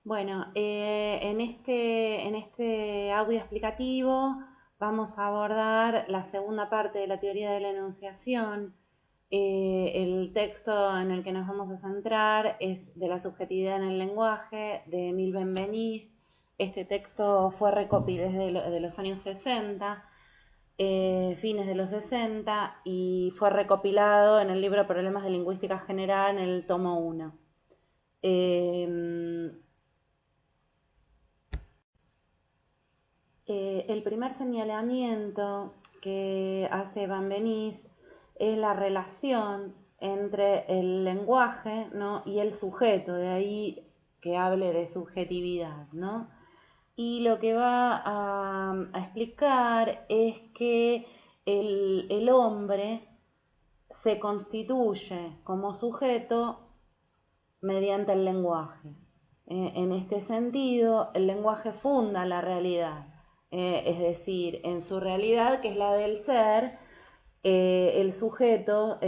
Bueno, en este audio explicativo vamos a abordar la segunda parte de la teoría de la enunciación. El texto en el que nos vamos a centrar es de la subjetividad en el lenguaje de Emile Benveniste. Este texto fue recopilado desde los años 60, fines de los 60, y fue recopilado en el libro Problemas de Lingüística General en el tomo 1. El primer señalamiento que hace Benveniste es la relación entre el lenguaje, ¿no?, y el sujeto, de ahí que hable de subjetividad, ¿no? Y lo que va a explicar es que el hombre se constituye como sujeto mediante el lenguaje. En este sentido, el lenguaje funda la realidad, es decir, en su realidad, que es la del ser, el sujeto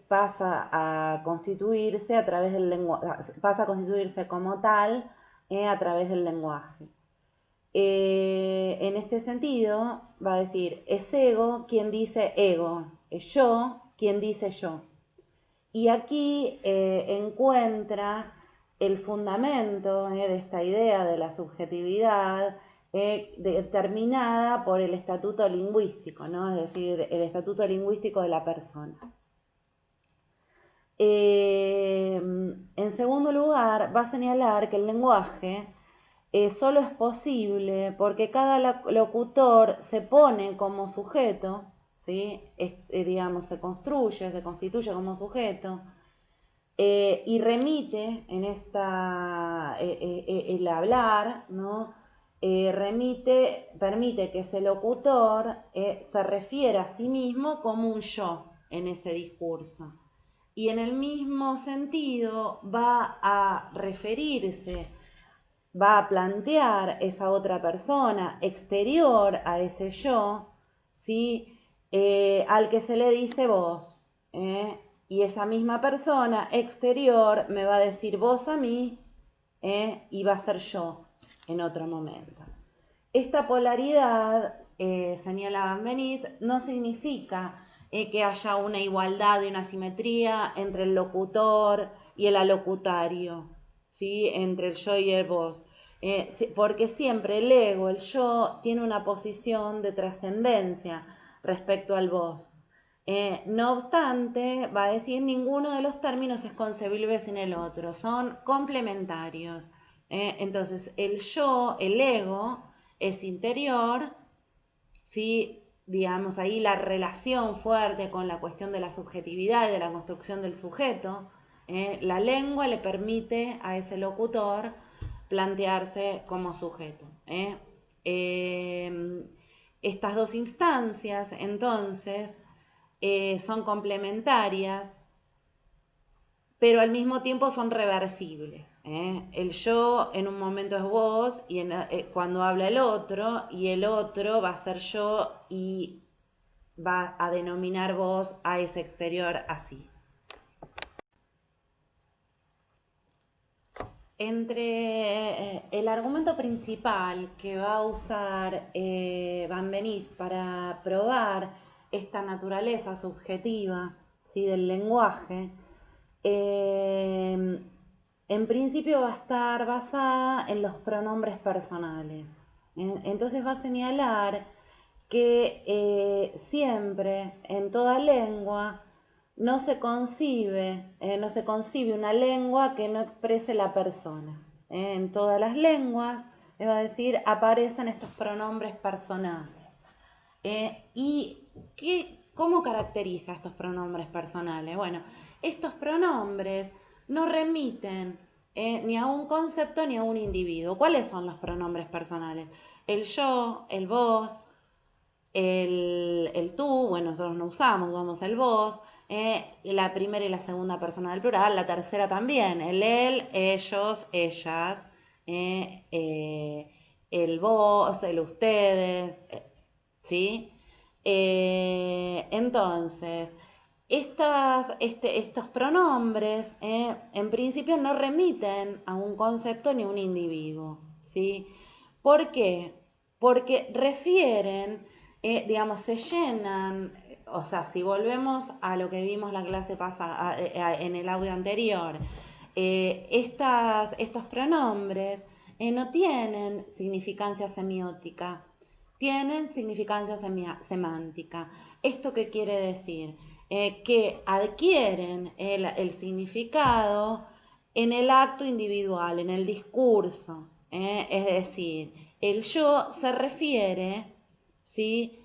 pasa a constituirse a través del lenguaje, pasa a constituirse como tal a través del lenguaje. En este sentido, va a decir, es ego quien dice ego, es yo quien dice yo. Y aquí encuentra el fundamento de esta idea de la subjetividad determinada por el estatuto lingüístico, ¿no? Es decir, el estatuto lingüístico de la persona. En segundo lugar, va a señalar que el lenguaje solo es posible porque cada locutor se pone como sujeto, ¿sí? Digamos, se construye, se constituye como sujeto, y remite en el hablar, ¿no? Permite que ese locutor se refiera a sí mismo como un yo en ese discurso. Y en el mismo sentido va a referirse, va a plantear esa otra persona exterior a ese yo, ¿sí? Al que se le dice vos. Y esa misma persona exterior me va a decir vos a mí, y va a ser yo en otro momento. Esta polaridad, señala Benveniste, no significa que haya una igualdad y una simetría entre el locutor y el alocutario, ¿sí? Entre el yo y el vos. Porque siempre el ego, el yo, tiene una posición de trascendencia respecto al vos. No obstante, va a decir, ninguno de los términos es concebible sin el otro, son complementarios. Entonces, el yo, el ego, es interior, ¿sí? Digamos, ahí la relación fuerte con la cuestión de la subjetividad y de la construcción del sujeto. La lengua le permite a ese locutor plantearse como sujeto. Estas dos instancias, entonces, son complementarias, pero al mismo tiempo son reversibles. El yo en un momento es vos y cuando habla el otro, y el otro va a ser yo y va a denominar vos a ese exterior así. Entre el argumento principal que va a usar Benveniste para probar esta naturaleza subjetiva, ¿sí?, del lenguaje, en principio va a estar basada en los pronombres personales. Entonces va a señalar que siempre, en toda lengua, no se concibe una lengua que no exprese la persona. En todas las lenguas, va a decir, aparecen estos pronombres personales. ¿Y cómo caracteriza estos pronombres personales? Bueno, estos pronombres no remiten ni a un concepto ni a un individuo. ¿Cuáles son los pronombres personales? El yo, el vos, el tú, bueno, nosotros no usamos el vos, la primera y la segunda persona del plural, la tercera también, el él, ellos, ellas, el vos, el ustedes, ¿sí? Entonces, Estos pronombres en principio no remiten a un concepto ni a un individuo, ¿sí? ¿Por qué? Porque refieren, digamos, se llenan, o sea, si volvemos a lo que vimos la clase pasada, en el audio anterior, estos pronombres no tienen significancia semiótica, tienen significancia semántica. ¿Esto qué quiere decir? Que adquieren el significado en el acto individual, en el discurso. Es decir, el yo se refiere, ¿sí?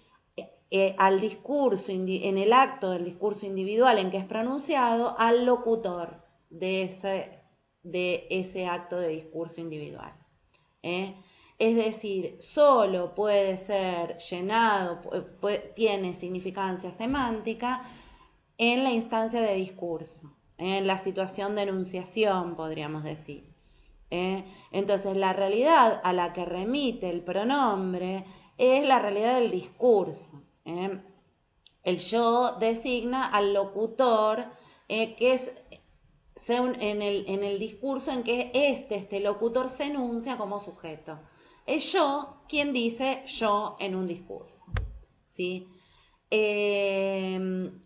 Al discurso, en el acto del discurso individual en que es pronunciado, al locutor de ese acto de discurso individual. Es decir, solo puede ser llenado, tiene significancia semántica en la instancia de discurso, en la situación de enunciación, podríamos decir. Entonces, la realidad a la que remite el pronombre es la realidad del discurso. El yo designa al locutor, que es en el discurso en que este locutor se enuncia como sujeto. Es yo quien dice yo en un discurso, ¿sí?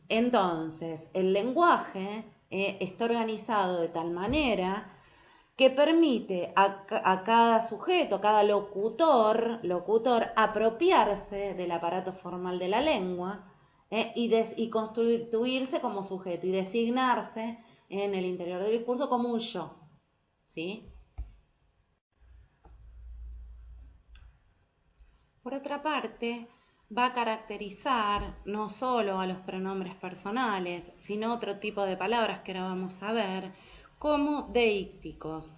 Entonces, el lenguaje está organizado de tal manera que permite a cada sujeto, a cada locutor, apropiarse del aparato formal de la lengua y constituirse como sujeto y designarse en el interior del discurso como un yo, ¿sí? Por otra parte, va a caracterizar no solo a los pronombres personales, sino otro tipo de palabras que ahora vamos a ver, como deícticos.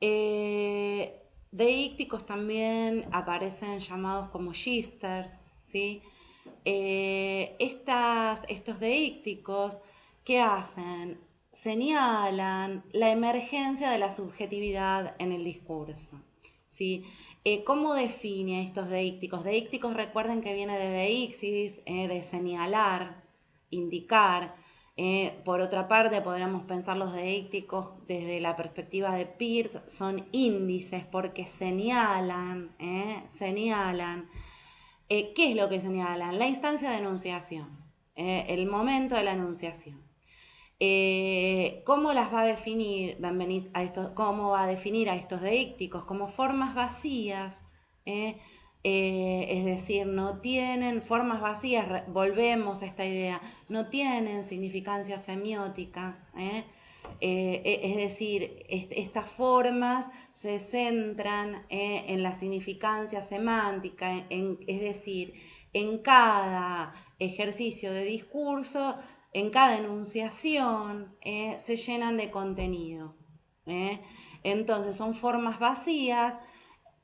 Deícticos también aparecen llamados como shifters, ¿sí? Estos deícticos, ¿qué hacen? Señalan la emergencia de la subjetividad en el discurso, ¿sí? ¿Cómo define estos deícticos? Deícticos, recuerden que viene de deixis, de señalar, indicar. Por otra parte, podríamos pensar los deícticos desde la perspectiva de Peirce, son índices porque señalan. ¿Qué es lo que señalan? La instancia de enunciación, el momento de la enunciación. ¿Cómo las va a definir? ¿Cómo va a definir a estos deícticos? Como formas vacías, es decir, no tienen formas vacías, volvemos a esta idea, no tienen significancia semiótica, es decir, estas formas se centran en la significancia semántica, es decir, en cada ejercicio de discurso, en cada enunciación, se llenan de contenido. Entonces son formas vacías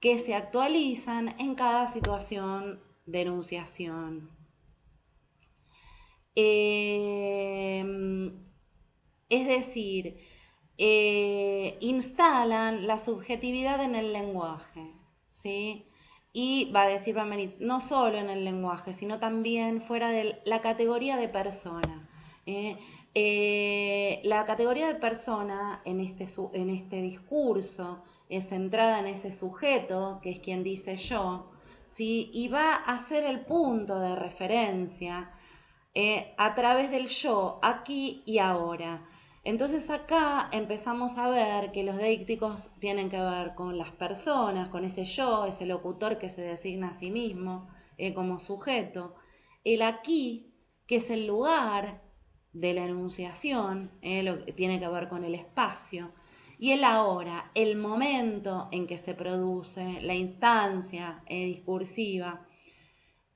que se actualizan en cada situación de enunciación. Es decir, instalan la subjetividad en el lenguaje, ¿sí? Y va a decir Bameritz, no solo en el lenguaje, sino también fuera de la categoría de persona. La categoría de persona en este discurso es centrada en ese sujeto, que es quien dice yo, ¿sí? Y va a ser el punto de referencia a través del yo, aquí y ahora. Entonces acá empezamos a ver que los deícticos tienen que ver con las personas, con ese yo, ese locutor que se designa a sí mismo como sujeto. El aquí, que es el lugar de la enunciación, lo que tiene que ver con el espacio. Y el ahora, el momento en que se produce, la instancia discursiva,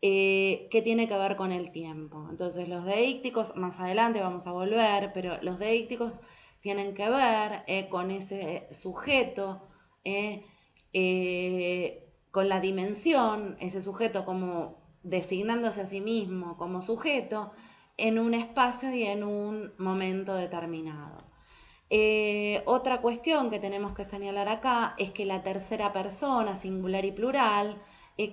que tiene que ver con el tiempo. Entonces los deícticos, más adelante vamos a volver, pero los deícticos tienen que ver con ese sujeto, con la dimensión, ese sujeto como designándose a sí mismo como sujeto en un espacio y en un momento determinado. Otra cuestión que tenemos que señalar acá es que la tercera persona, singular y plural,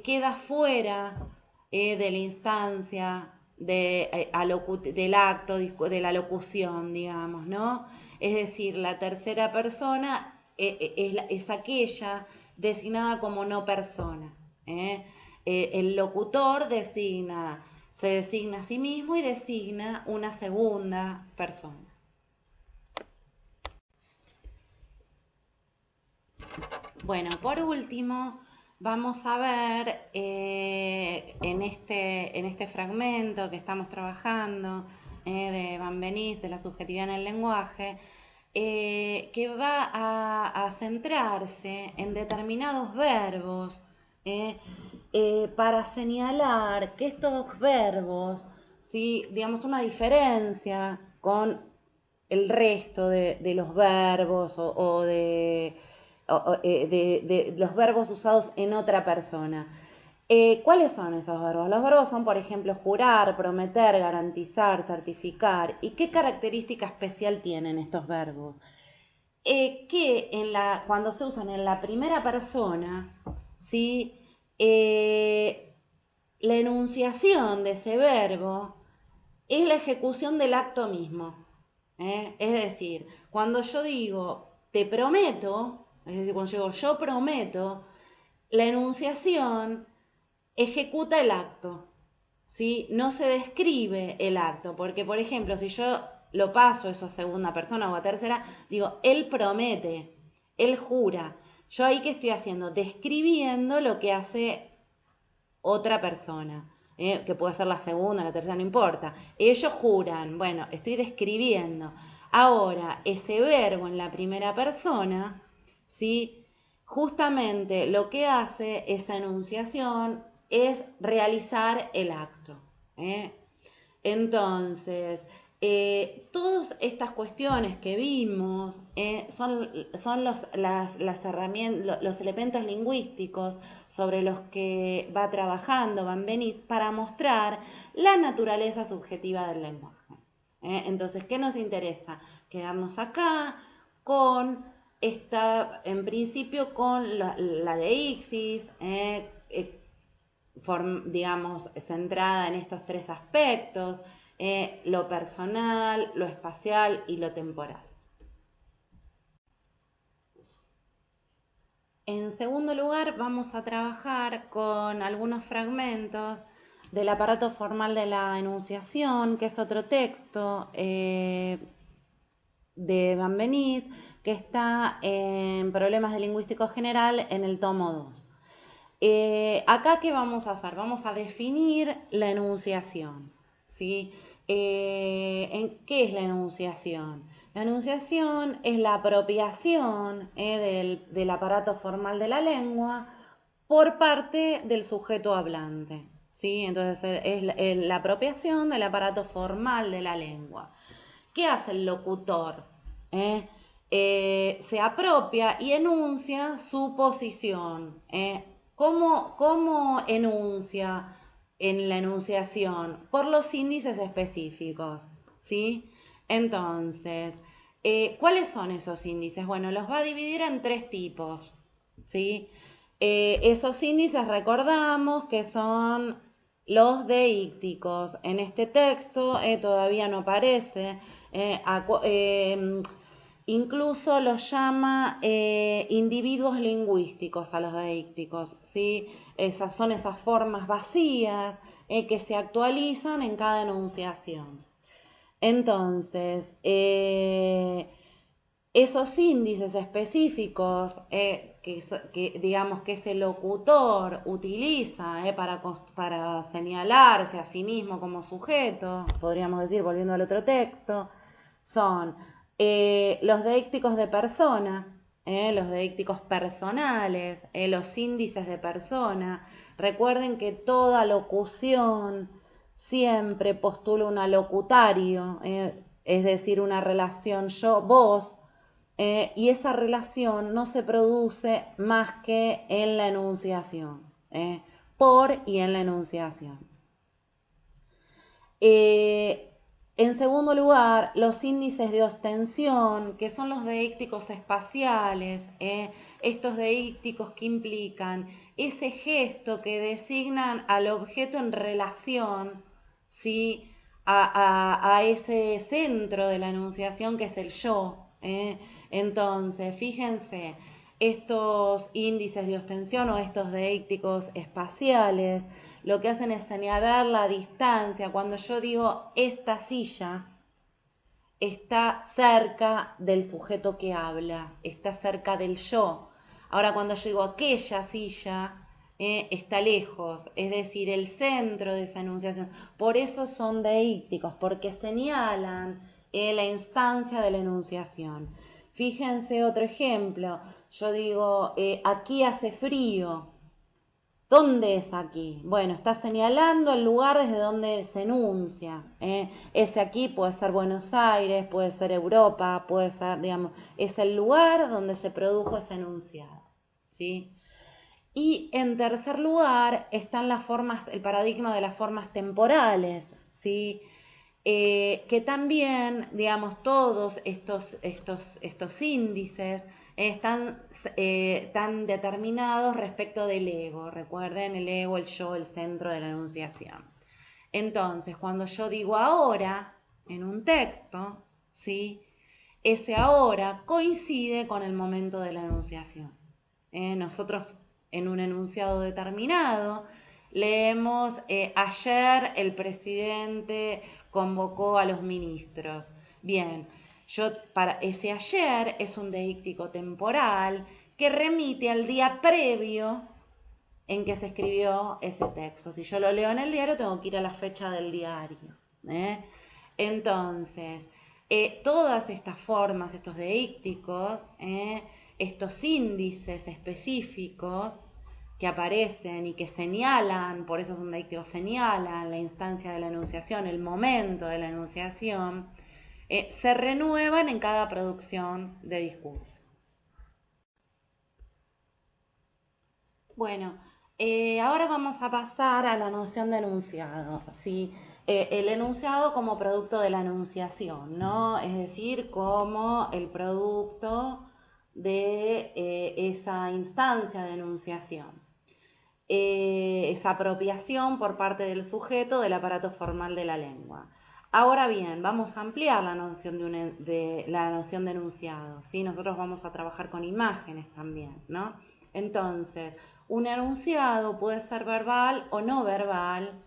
queda fuera de la instancia del acto, de la locución, digamos, ¿no? Es decir, la tercera persona es aquella designada como no persona. ¿Eh? El locutor se designa a sí mismo y designa una segunda persona. Bueno, por último, vamos a ver en este fragmento que estamos trabajando de Van Benisse, de la subjetividad en el lenguaje, que va a centrarse en determinados verbos para señalar que estos verbos, ¿sí? Digamos, una diferencia con el resto de los verbos de los verbos usados en otra persona. ¿Cuáles son esos verbos? Los verbos son, por ejemplo, jurar, prometer, garantizar, certificar. ¿Y qué característica especial tienen estos verbos? Que cuando se usan en la primera persona, ¿sí? La enunciación de ese verbo es la ejecución del acto mismo. Es decir, cuando yo digo te prometo, es decir, cuando yo digo yo prometo, la enunciación ejecuta el acto, ¿sí? No se describe el acto, porque por ejemplo, si yo lo paso eso a segunda persona o a tercera, digo, él promete, él jura. Yo ahí, ¿qué estoy haciendo? Describiendo lo que hace otra persona, que puede ser la segunda, la tercera, no importa. Ellos juran, bueno, estoy describiendo. Ahora, ese verbo en la primera persona, ¿sí? Justamente lo que hace esa enunciación es realizar el acto. ¿Eh? Entonces, todas estas cuestiones que vimos son las herramientas, los elementos lingüísticos sobre los que va trabajando Van Benisse para mostrar la naturaleza subjetiva del lenguaje. Entonces, ¿qué nos interesa? Quedarnos acá con en principio, con la de Ixis, digamos, centrada en estos tres aspectos, lo personal, lo espacial y lo temporal. En segundo lugar, vamos a trabajar con algunos fragmentos del aparato formal de la enunciación, que es otro texto de Van Benisse, que está en Problemas de Lingüístico General en el tomo 2. Acá, ¿qué vamos a hacer? Vamos a definir la enunciación, ¿sí? ¿Qué es la enunciación? La enunciación es la apropiación del aparato formal de la lengua por parte del sujeto hablante, ¿sí? Entonces es la apropiación del aparato formal de la lengua. ¿Qué hace el locutor? Se apropia y enuncia su posición. ¿Cómo enuncia en la enunciación? Por los índices específicos, ¿sí? Entonces, ¿cuáles son esos índices? Bueno, los va a dividir en tres tipos, ¿sí? Esos índices recordamos que son los deícticos. En este texto todavía no aparece. Incluso los llama individuos lingüísticos a los deícticos, ¿sí? Son esas formas vacías que se actualizan en cada enunciación. Entonces, esos índices específicos digamos que ese locutor utiliza para señalarse a sí mismo como sujeto, podríamos decir, volviendo al otro texto, son los deícticos de persona, los deícticos personales, los índices de persona. Recuerden que toda locución siempre postula un alocutario, es decir, una relación yo-vos, y esa relación no se produce más que en la enunciación, por y en la enunciación. En segundo lugar, los índices de ostensión, que son los deícticos espaciales, estos deícticos que implican ese gesto que designan al objeto en relación, ¿sí? A ese centro de la enunciación que es el yo. Entonces, fíjense, estos índices de ostensión o estos deícticos espaciales lo que hacen es señalar la distancia. Cuando yo digo esta silla, está cerca del sujeto que habla, está cerca del yo. Ahora cuando yo digo aquella silla, está lejos, es decir, el centro de esa enunciación. Por eso son deícticos, porque señalan la instancia de la enunciación. Fíjense otro ejemplo, yo digo, aquí hace frío. ¿Dónde es aquí? Bueno, está señalando el lugar desde donde se enuncia. Ese aquí puede ser Buenos Aires, puede ser Europa, puede ser, digamos, es el lugar donde se produjo ese enunciado. ¿Sí? Y en tercer lugar están las formas, el paradigma de las formas temporales, ¿sí? Que también, digamos, todos estos índices están determinados respecto del ego. Recuerden, el ego, el yo, el centro de la enunciación. Entonces, cuando yo digo ahora en un texto, ¿sí? Ese ahora coincide con el momento de la enunciación. Nosotros en un enunciado determinado leemos ayer el presidente convocó a los ministros. Bien, para ese ayer es un deíctico temporal que remite al día previo en que se escribió ese texto. Si yo lo leo en el diario, tengo que ir a la fecha del diario. Entonces, todas estas formas, estos deícticos, estos índices específicos que aparecen y que señalan, por eso son deícticos, señalan la instancia de la enunciación, el momento de la enunciación, se renuevan en cada producción de discurso. Bueno, ahora vamos a pasar a la noción de enunciado, ¿sí? El enunciado como producto de la enunciación, ¿no? Es decir, como el producto de esa instancia de enunciación. Esa apropiación por parte del sujeto del aparato formal de la lengua. Ahora bien, vamos a ampliar la noción la noción de enunciado, ¿sí? Nosotros vamos a trabajar con imágenes también, ¿no? Entonces, un enunciado puede ser verbal o no verbal,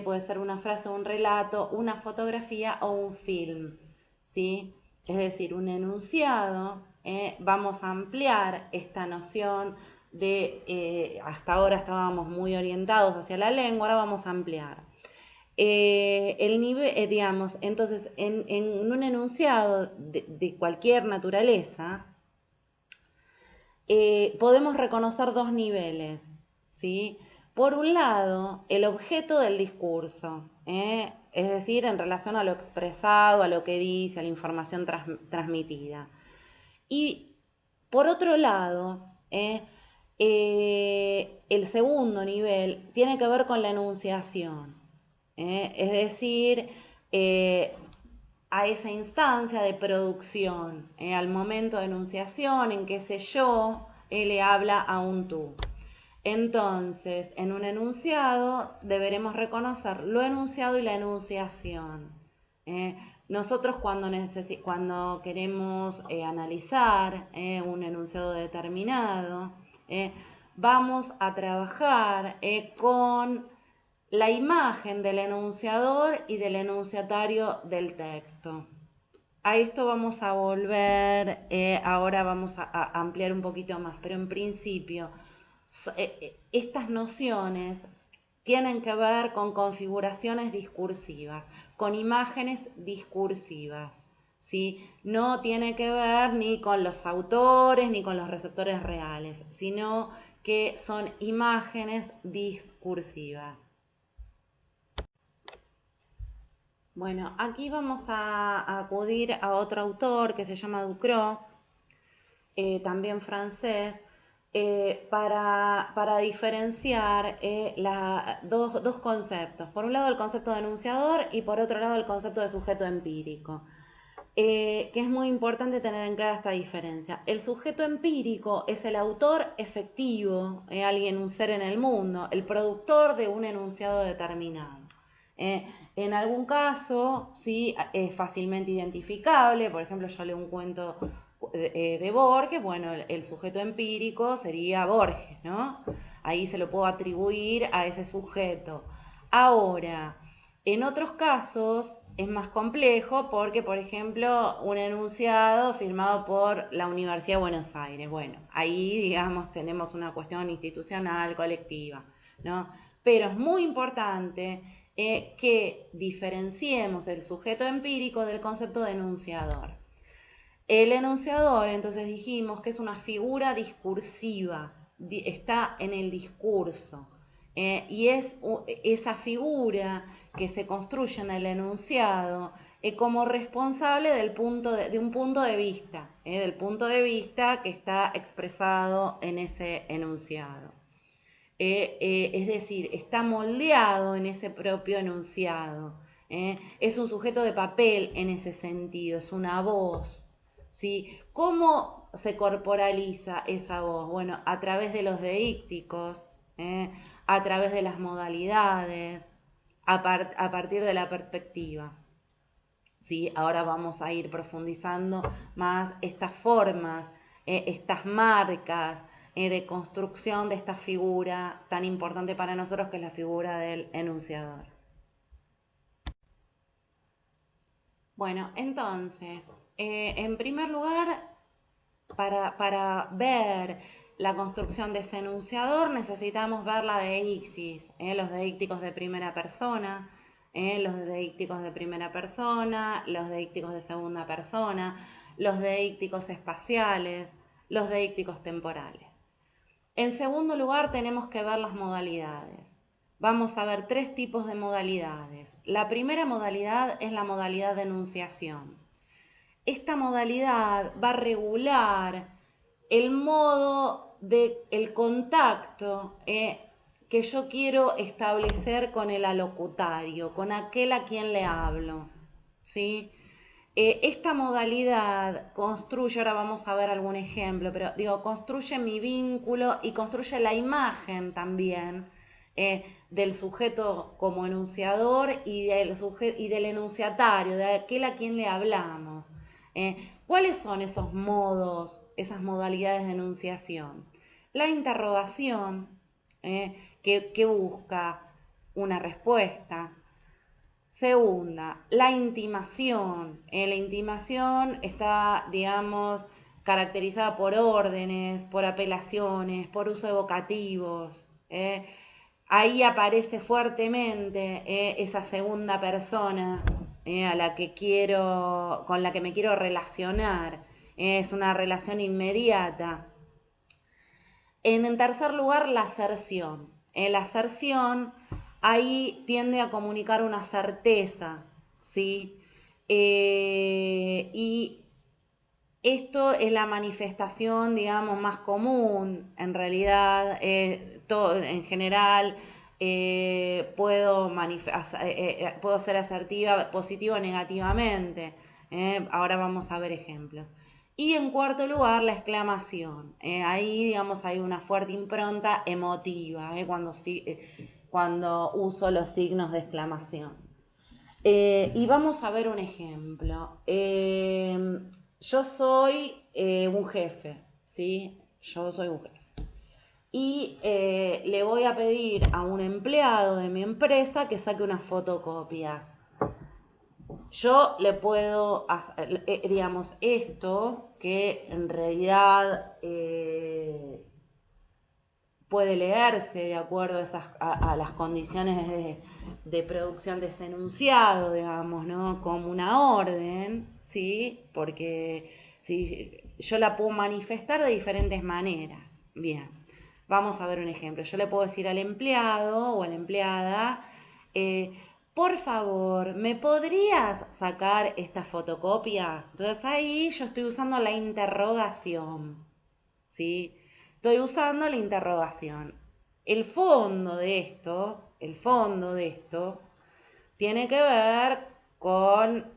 puede ser una frase, un relato, una fotografía o un film, ¿sí? Es decir, un enunciado, vamos a ampliar esta noción hasta ahora estábamos muy orientados hacia la lengua, ahora vamos a ampliar. El nivel, digamos, entonces, en un enunciado de cualquier naturaleza, podemos reconocer dos niveles, ¿sí? Por un lado, el objeto del discurso, es decir, en relación a lo expresado, a lo que dice, a la información transmitida. Y por otro lado, el segundo nivel tiene que ver con la enunciación, es decir, a esa instancia de producción, al momento de enunciación en que ese yo le habla a un tú. Entonces, en un enunciado deberemos reconocer lo enunciado y la enunciación. Nosotros cuando queremos analizar un enunciado determinado, vamos a trabajar con la imagen del enunciador y del enunciatario del texto. A esto vamos a volver, ahora vamos a ampliar un poquito más, pero en principio estas nociones tienen que ver con configuraciones discursivas, con imágenes discursivas, ¿sí? No tiene que ver ni con los autores ni con los receptores reales, sino que son imágenes discursivas. Bueno, aquí vamos a acudir a otro autor que se llama Ducrot, también francés, para diferenciar dos conceptos. Por un lado el concepto de enunciador y por otro lado el concepto de sujeto empírico. Que es muy importante tener en clara esta diferencia. El sujeto empírico es el autor efectivo, alguien, un ser en el mundo, el productor de un enunciado determinado. En algún caso, sí, es fácilmente identificable. Por ejemplo, yo leo un cuento de Borges, bueno, el sujeto empírico sería Borges, ¿no? Ahí se lo puedo atribuir a ese sujeto. Ahora, en otros casos es más complejo porque, por ejemplo, un enunciado firmado por la Universidad de Buenos Aires, bueno, ahí, digamos, tenemos una cuestión institucional, colectiva, ¿no? Pero es muy importante que diferenciemos el sujeto empírico del concepto de enunciador. El enunciador, entonces dijimos que es una figura discursiva, está en el discurso, y es esa figura que se construye en el enunciado como responsable de un punto de vista, del punto de vista que está expresado en ese enunciado. Es decir, está moldeado en ese propio enunciado. Es un sujeto de papel en ese sentido, es una voz. ¿Sí? ¿Cómo se corporaliza esa voz? Bueno, a través de los deícticos, a través de las modalidades, a partir de la perspectiva. ¿Sí? Ahora vamos a ir profundizando más estas formas, estas marcas de construcción de esta figura tan importante para nosotros que es la figura del enunciador. Bueno, entonces, en primer lugar, para ver la construcción de ese enunciador necesitamos ver la deixis, los deícticos de primera persona, los deícticos de primera persona, los deícticos de segunda persona, los deícticos espaciales, los deícticos temporales. En segundo lugar tenemos que ver las modalidades. Vamos a ver 3 tipos de modalidades. La primera modalidad es la modalidad de enunciación. Esta modalidad va a regular el modo el contacto que yo quiero establecer con el alocutario, con aquel a quien le hablo, ¿sí? Esta modalidad construye, ahora vamos a ver algún ejemplo, pero digo, construye mi vínculo y construye la imagen también del sujeto como enunciador y del enunciatario, de aquel a quien le hablamos. ¿Cuáles son esos modos, esas modalidades de enunciación? La interrogación, que busca una respuesta. Segunda, la intimación. La intimación está, digamos, caracterizada por órdenes, por apelaciones, por uso de vocativos. Ahí aparece fuertemente esa segunda persona con la que me quiero relacionar. Es una relación inmediata. En tercer lugar, la aserción. La aserción ahí tiende a comunicar una certeza, ¿sí? Y esto es la manifestación, digamos, más común. En realidad, en general, puedo ser asertiva positiva o negativamente. Ahora vamos a ver ejemplos. Y en cuarto lugar, la exclamación. Ahí, digamos, hay una fuerte impronta emotiva cuando uso los signos de exclamación. Y vamos a ver un ejemplo. Yo soy un jefe, ¿sí? Yo soy un jefe. Y le voy a pedir a un empleado de mi empresa que saque unas fotocopias. Yo le puedo hacer, digamos, esto que en realidad puede leerse de acuerdo a las condiciones de producción de ese enunciado, digamos, ¿no? Como una orden, ¿sí? Porque ¿sí? Yo la puedo manifestar de diferentes maneras. Bien, vamos a ver un ejemplo. Yo le puedo decir al empleado o a la empleada, por favor, ¿me podrías sacar estas fotocopias? Entonces ahí yo estoy usando la interrogación, ¿sí? Estoy usando la interrogación. El fondo de esto tiene que ver con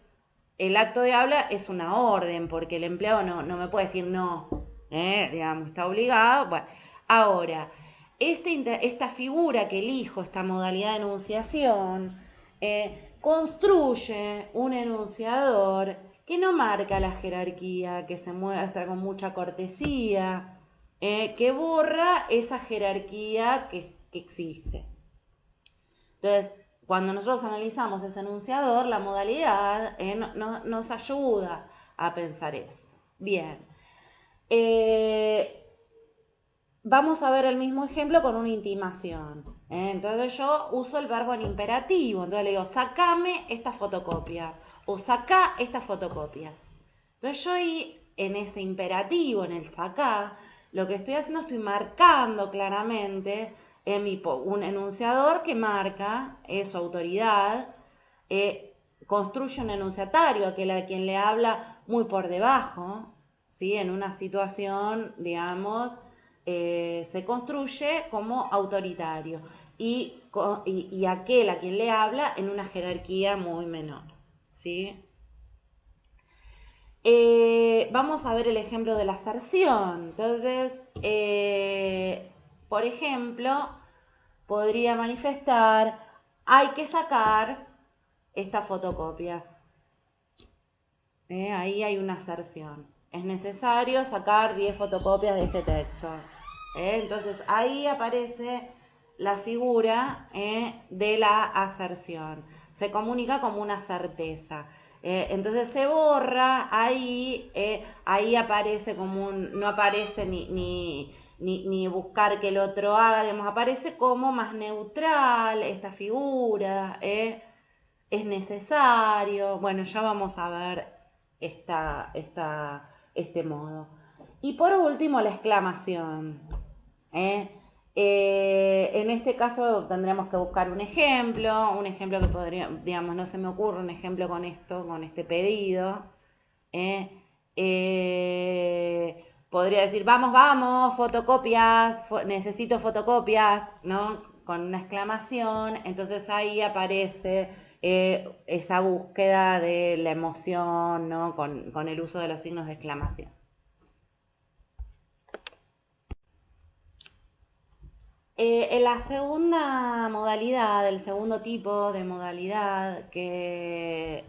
el acto de habla, es una orden, porque el empleado no me puede decir no, digamos, está obligado. Bueno, ahora, esta figura que elijo, esta modalidad de enunciación, construye un enunciador que no marca la jerarquía, que se muestra con mucha cortesía, que borra esa jerarquía que existe. Entonces, cuando nosotros analizamos ese enunciador, la modalidad nos ayuda a pensar eso. Bien. Vamos a ver el mismo ejemplo con una intimación. Entonces yo uso el verbo en imperativo. Entonces le digo, sacame estas fotocopias o sacá estas fotocopias. Entonces yo ahí, en ese imperativo, en el sacá, lo que estoy haciendo, estoy marcando claramente un enunciador que marca su autoridad, construye un enunciatario, aquel a quien le habla muy por debajo, ¿sí? En una situación, digamos, se construye como autoritario y aquel a quien le habla en una jerarquía muy menor, ¿sí? Vamos a ver el ejemplo de la aserción. Entonces, por ejemplo, podría manifestar, hay que sacar estas fotocopias. Ahí hay una aserción. Es necesario sacar 10 fotocopias de este texto. Entonces, ahí aparece la figura de la aserción. Se comunica como una certeza. Entonces se borra ahí, ahí aparece como no aparece ni buscar que el otro haga, digamos, aparece como más neutral esta figura, es necesario. Bueno, ya vamos a ver este modo. Y por último, la exclamación. En este caso tendremos que buscar un ejemplo que podría, digamos, no se me ocurre un ejemplo con esto, con este pedido. Podría decir, vamos, vamos, fotocopias, necesito fotocopias, ¿no? Con una exclamación, entonces ahí aparece esa búsqueda de la emoción, ¿no? Con el uso de los signos de exclamación. En la segunda modalidad, el segundo tipo de modalidad que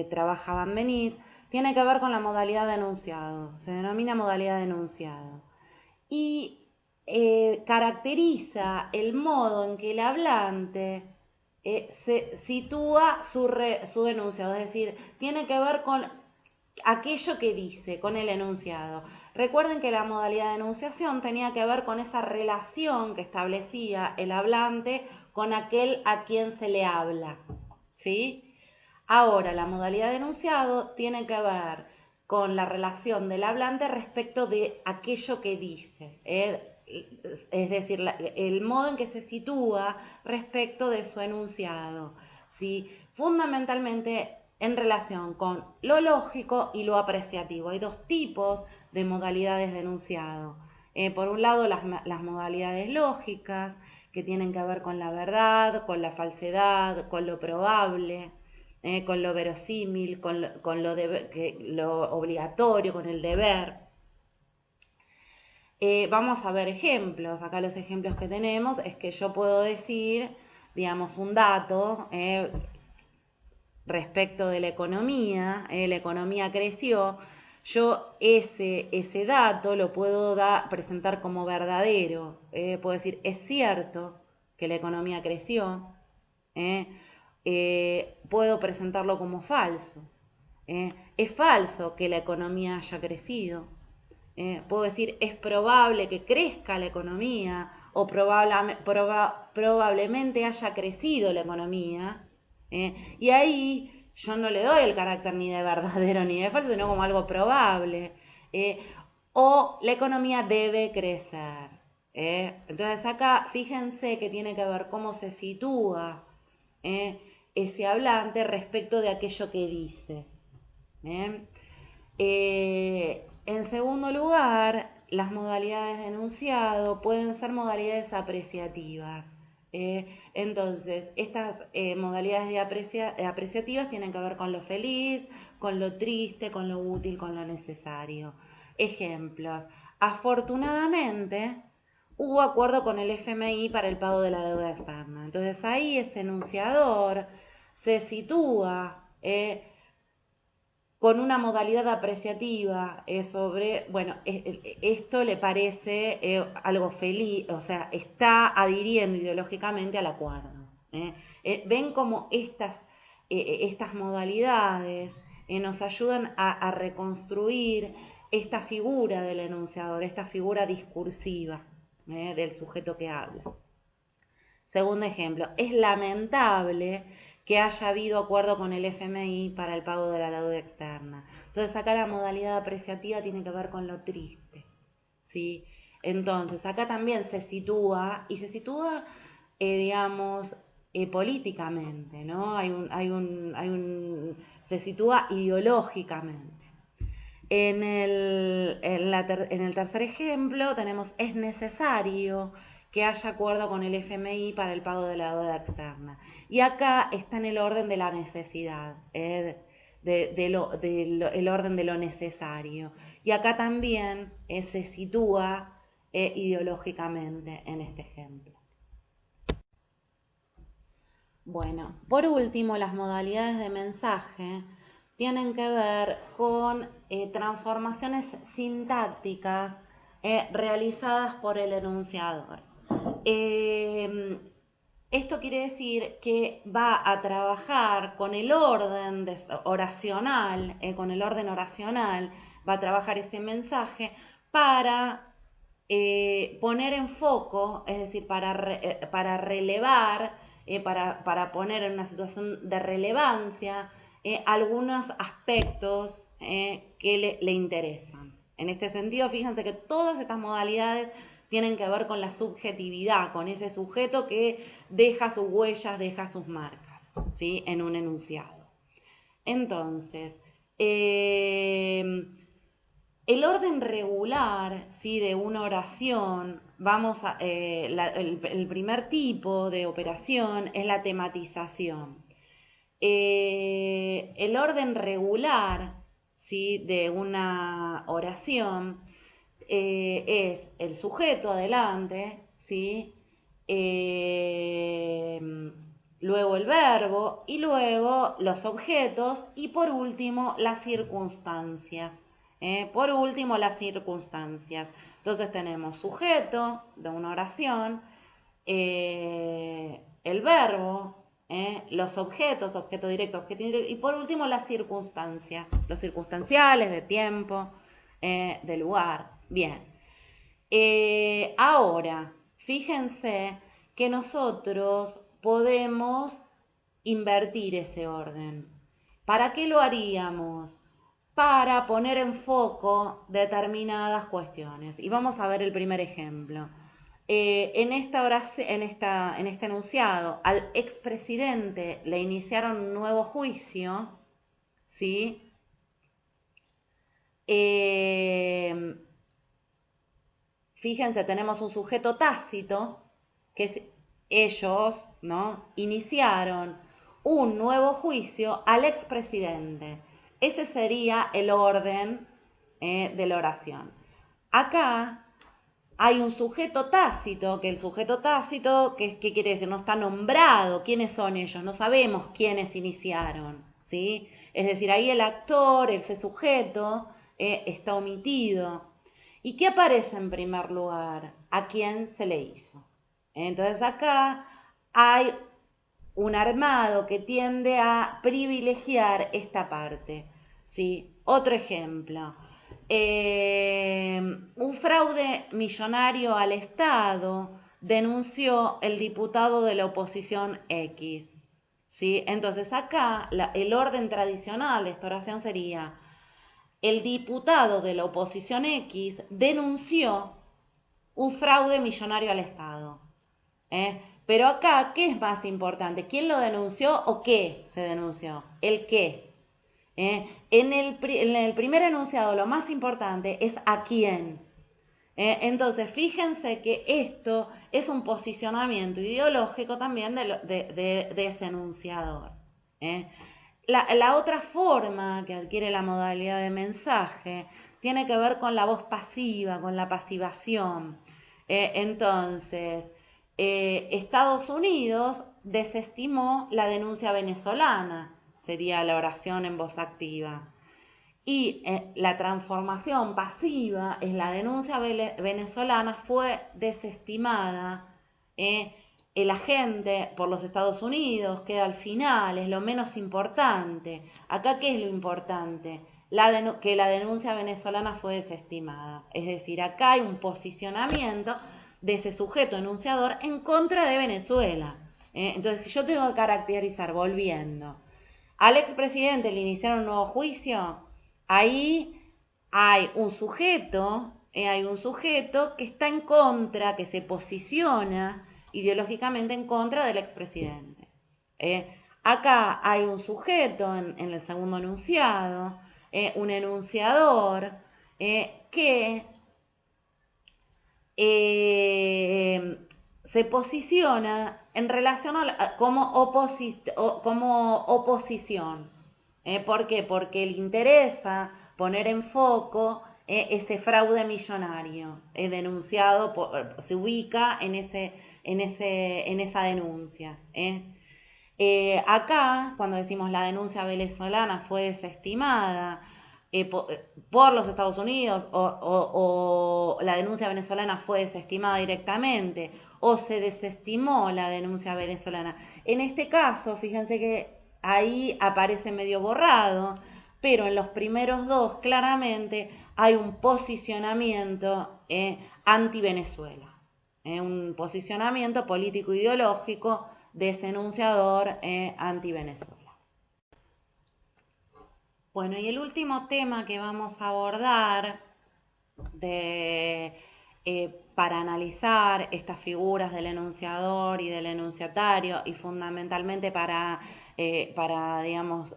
trabaja Van Benit, tiene que ver con la modalidad de enunciado. Se denomina modalidad de enunciado. Y caracteriza el modo en que el hablante se sitúa su enunciado. Es decir, tiene que ver con aquello que dice, con el enunciado. Recuerden que la modalidad de enunciación tenía que ver con esa relación que establecía el hablante con aquel a quien se le habla, ¿sí? Ahora, la modalidad de enunciado tiene que ver con la relación del hablante respecto de aquello que dice, es decir, el modo en que se sitúa respecto de su enunciado, ¿sí? Fundamentalmente en relación con lo lógico y lo apreciativo. Hay dos tipos de modalidades de enunciado. Por un lado, las modalidades lógicas, que tienen que ver con la verdad, con la falsedad, con lo probable, con lo verosímil, con lo obligatorio, con el deber. Vamos a ver ejemplos. Acá los ejemplos que tenemos es que yo puedo decir, digamos, un dato respecto de la economía creció, yo ese dato lo puedo presentar como verdadero. Puedo decir, es cierto que la economía creció. Puedo presentarlo como falso. Es falso que la economía haya crecido. Puedo decir, es probable que crezca la economía o probablemente haya crecido la economía. Y ahí yo no le doy el carácter ni de verdadero ni de falso, sino como algo probable. O la economía debe crecer. Entonces acá fíjense que tiene que ver cómo se sitúa ese hablante respecto de aquello que dice. En segundo lugar, las modalidades de enunciado pueden ser modalidades apreciativas. Entonces, estas modalidades apreciativas tienen que ver con lo feliz, con lo triste, con lo útil, con lo necesario. Ejemplos. Afortunadamente, hubo acuerdo con el FMI para el pago de la deuda externa. Entonces ahí ese enunciador se sitúa con una modalidad apreciativa sobre, bueno, esto le parece algo feliz, o sea, está adhiriendo ideológicamente al acuerdo. Ven cómo estas modalidades nos ayudan a reconstruir esta figura del enunciador, esta figura discursiva del sujeto que habla. Segundo ejemplo, es lamentable que haya habido acuerdo con el FMI para el pago de la deuda externa. Entonces acá la modalidad apreciativa tiene que ver con lo triste, ¿sí? Entonces acá también se sitúa, y se sitúa, digamos, políticamente, ¿no? Se sitúa ideológicamente. En el tercer ejemplo tenemos, es necesario que haya acuerdo con el FMI para el pago de la deuda externa. Y acá está en el orden de la necesidad, el orden de lo necesario. Y acá también se sitúa ideológicamente en este ejemplo. Bueno, por último, las modalidades de mensaje tienen que ver con transformaciones sintácticas realizadas por el enunciador. Esto quiere decir que va a trabajar con el orden oracional, va a trabajar ese mensaje para poner en foco, es decir, para relevar, para poner en una situación de relevancia algunos aspectos que le interesan. En este sentido, fíjense que todas estas modalidades tienen que ver con la subjetividad, con ese sujeto que deja sus huellas, deja sus marcas, ¿sí? En un enunciado. Entonces, el orden regular, ¿sí? De una oración, el primer tipo de operación es la tematización. El orden regular, ¿sí? De una oración es el sujeto adelante, ¿sí? Luego el verbo y luego los objetos y por último las circunstancias. Entonces tenemos sujeto de una oración, el verbo, los objetos, objeto directo, objeto indirecto, y por último las circunstancias, los circunstanciales de tiempo, de lugar. Bien. Ahora, fíjense que nosotros podemos invertir ese orden. ¿Para qué lo haríamos? Para poner en foco determinadas cuestiones. Y vamos a ver el primer ejemplo. En este enunciado, al expresidente le iniciaron un nuevo juicio, ¿sí? Fíjense, tenemos un sujeto tácito, que es ellos, ¿no? Iniciaron un nuevo juicio al expresidente. Ese sería el orden de la oración. Acá hay un sujeto tácito, que el sujeto tácito, ¿qué quiere decir? No está nombrado. ¿Quiénes son ellos? No sabemos quiénes iniciaron, ¿sí? Es decir, ahí el actor, ese sujeto, está omitido. ¿Y qué aparece en primer lugar? ¿A quién se le hizo? Entonces acá hay un armado que tiende a privilegiar esta parte, ¿sí? Otro ejemplo. Un fraude millonario al Estado denunció el diputado de la oposición X, ¿sí? Entonces acá el orden tradicional de esta oración sería: el diputado de la oposición X denunció un fraude millonario al Estado. Pero acá, ¿qué es más importante? ¿Quién lo denunció o qué se denunció? El qué. En el primer enunciado lo más importante es a quién. Entonces, fíjense que esto es un posicionamiento ideológico también de ese enunciador. La otra forma que adquiere la modalidad de mensaje tiene que ver con la voz pasiva, con la pasivación. Entonces, Estados Unidos desestimó la denuncia venezolana, sería la oración en voz activa. Y la transformación pasiva es la denuncia venezolana fue desestimada. El agente por los Estados Unidos queda al final, es lo menos importante. Acá, ¿qué es lo importante? Que la denuncia venezolana fue desestimada. Es decir, acá hay un posicionamiento de ese sujeto enunciador en contra de Venezuela. Entonces, si yo tengo que caracterizar, volviendo, al expresidente le iniciaron un nuevo juicio, ahí hay un sujeto que está en contra, que se posiciona ideológicamente en contra del expresidente. Acá hay un sujeto en el segundo enunciado, un enunciador que se posiciona en relación como oposición. ¿Por qué? Porque le interesa poner en foco ese fraude millonario denunciado, se ubica en esa denuncia. Acá, cuando decimos la denuncia venezolana fue desestimada por los Estados Unidos o la denuncia venezolana fue desestimada directamente o se desestimó la denuncia venezolana. En este caso, fíjense que ahí aparece medio borrado, pero en los primeros dos claramente hay un posicionamiento anti-Venezuela, un posicionamiento político-ideológico de ese enunciador anti-Venezuela. Bueno, y el último tema que vamos a abordar para analizar estas figuras del enunciador y del enunciatario y fundamentalmente para digamos,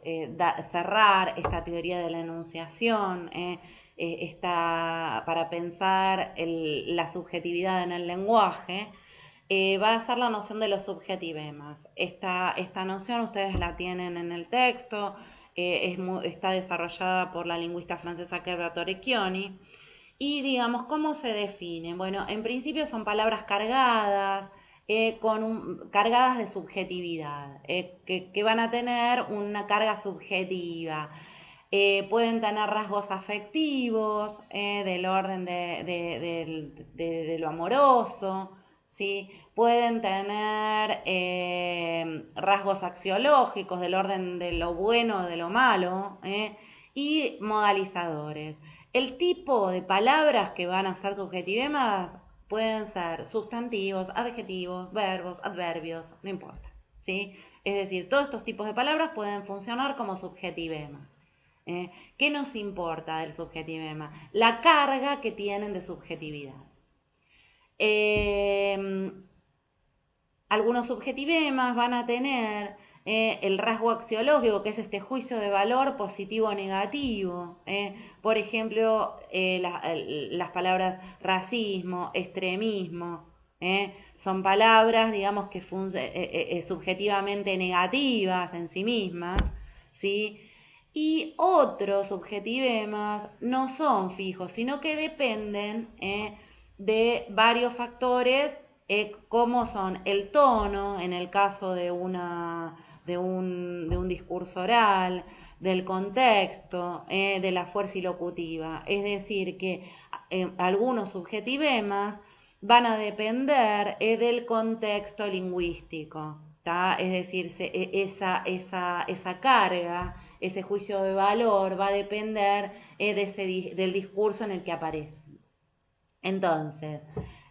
cerrar esta teoría de la enunciación, para pensar la subjetividad en el lenguaje, va a ser la noción de los subjetivemas. Esta noción ustedes la tienen en el texto, está desarrollada por la lingüista francesa Kebra Torrecchioni. Y digamos, ¿cómo se define? Bueno, en principio son palabras cargadas, cargadas de subjetividad, que van a tener una carga subjetiva. Pueden tener rasgos afectivos, del orden de lo amoroso, ¿sí? Pueden tener rasgos axiológicos del orden de lo bueno o de lo malo, y modalizadores. El tipo de palabras que van a ser subjetivemas pueden ser sustantivos, adjetivos, verbos, adverbios, no importa, ¿sí? Es decir, todos estos tipos de palabras pueden funcionar como subjetivemas. ¿Qué nos importa del subjetivema? La carga que tienen de subjetividad. Algunos subjetivemas van a tener el rasgo axiológico, que es este juicio de valor positivo o negativo. Por ejemplo, las palabras racismo, extremismo, son palabras, digamos, que subjetivamente negativas en sí mismas, ¿sí? Y otros subjetivemas no son fijos, sino que dependen de varios factores, como son el tono, en el caso de un discurso oral, del contexto, de la fuerza ilocutiva. Es decir, que algunos subjetivemas van a depender del contexto lingüístico, ¿tá? Es decir, esa carga, ese juicio de valor va a depender del discurso en el que aparece. Entonces,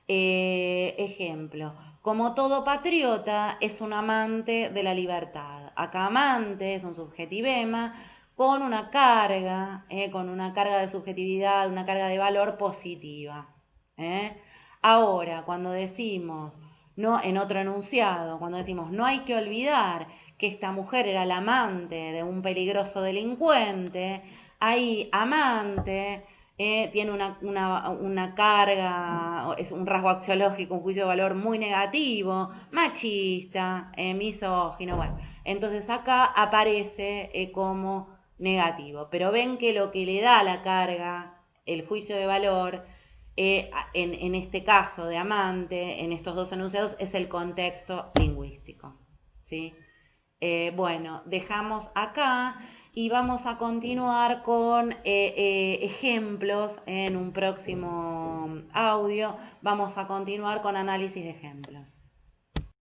ejemplo, como todo patriota es un amante de la libertad. Acá amante es un subjetivema con una carga de subjetividad, una carga de valor positiva. Ahora, cuando decimos, no, en otro enunciado, cuando decimos no hay que olvidar que esta mujer era la amante de un peligroso delincuente, ahí amante tiene una carga, es un rasgo axiológico, un juicio de valor muy negativo, machista, misógino, bueno. Entonces acá aparece como negativo. Pero ven que lo que le da la carga, el juicio de valor, en este caso de amante, en estos dos enunciados, es el contexto lingüístico. ¿Sí? Bueno, dejamos acá y vamos a continuar con ejemplos en un próximo audio. Vamos a continuar con análisis de ejemplos.